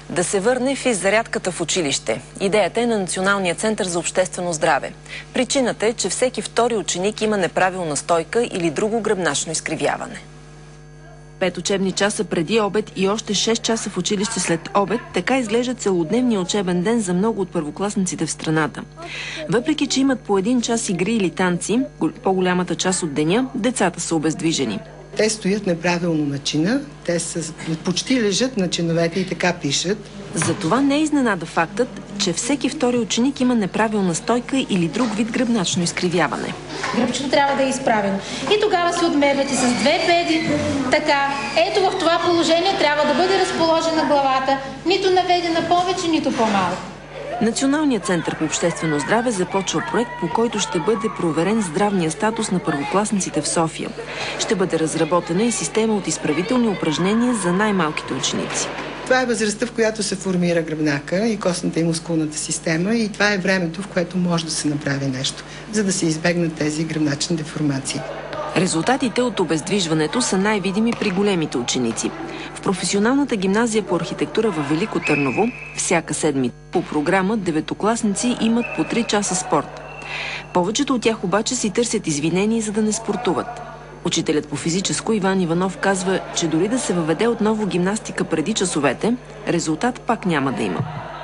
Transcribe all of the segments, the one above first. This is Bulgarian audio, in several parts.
Да се върне физзарядката в училище. Идеята е на Националния център за обществено здраве. Причината е, че всеки втори ученик има неправилна стойка или друго гръбначно изкривяване. 5 учебни часа преди обед и още 6 часа в училище след обед, така изглежда целодневния учебен ден за много от първокласниците в страната. Въпреки че имат по 1 час игри или танци, по-голямата част от деня децата са обездвижени. Те стоят неправилно на чина, те почти лежат на чиновете и така пишат. Затова не е изненада фактът, че всеки втори ученик има неправилна стойка или друг вид гръбначно изкривяване. Гръбчето трябва да е изправено. И тогава се отмерват и с 2 педи. Така, ето в това положение трябва да бъде разположена главата, нито наведена повече, нито по-малко. Националният център по обществено здраве започва проект, по който ще бъде проверен здравния статус на първокласниците в София. Ще бъде разработена и система от изправителни упражнения за най-малките ученици. Това е възрастта, в която се формира гръбнака и костната и мускулната система, и това е времето, в което може да се направи нещо, за да се избегнат тези гръбначни деформации. Резултатите от обездвижването са най-видими при големите ученици. В професионалната гимназия по архитектура във Велико Търново всяка седмица по програма 9-класници имат по 3 часа спорт. Повечето от тях обаче си търсят извинения, за да не спортуват. Учителят по физическо Иван Иванов казва, че дори да се въведе отново гимнастика преди часовете, резултат пак няма да има.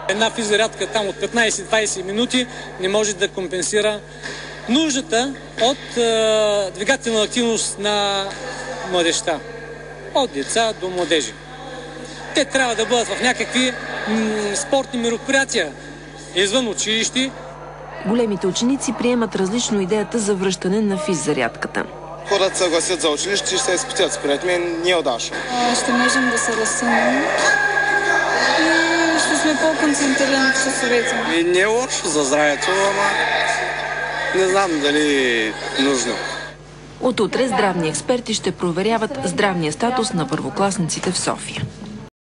Една физзарядка там от 15-20 минути не може да компенсира нуждата от двигателна активност на младежта. От деца до младежи. Те трябва да бъдат в някакви спортни мероприятия извън училище. Големите ученици приемат различно идеята за връщане на физзарядката. Хората се гласят за училище и ще се изпитят. Според мен не е удачно. Ще можем да се разсънем и ще сме по-концентрирани в часовете. И не е лошо за здравето, ама не знам дали е нужно. От утре здравни експерти ще проверяват здравния статус на първокласниците в София.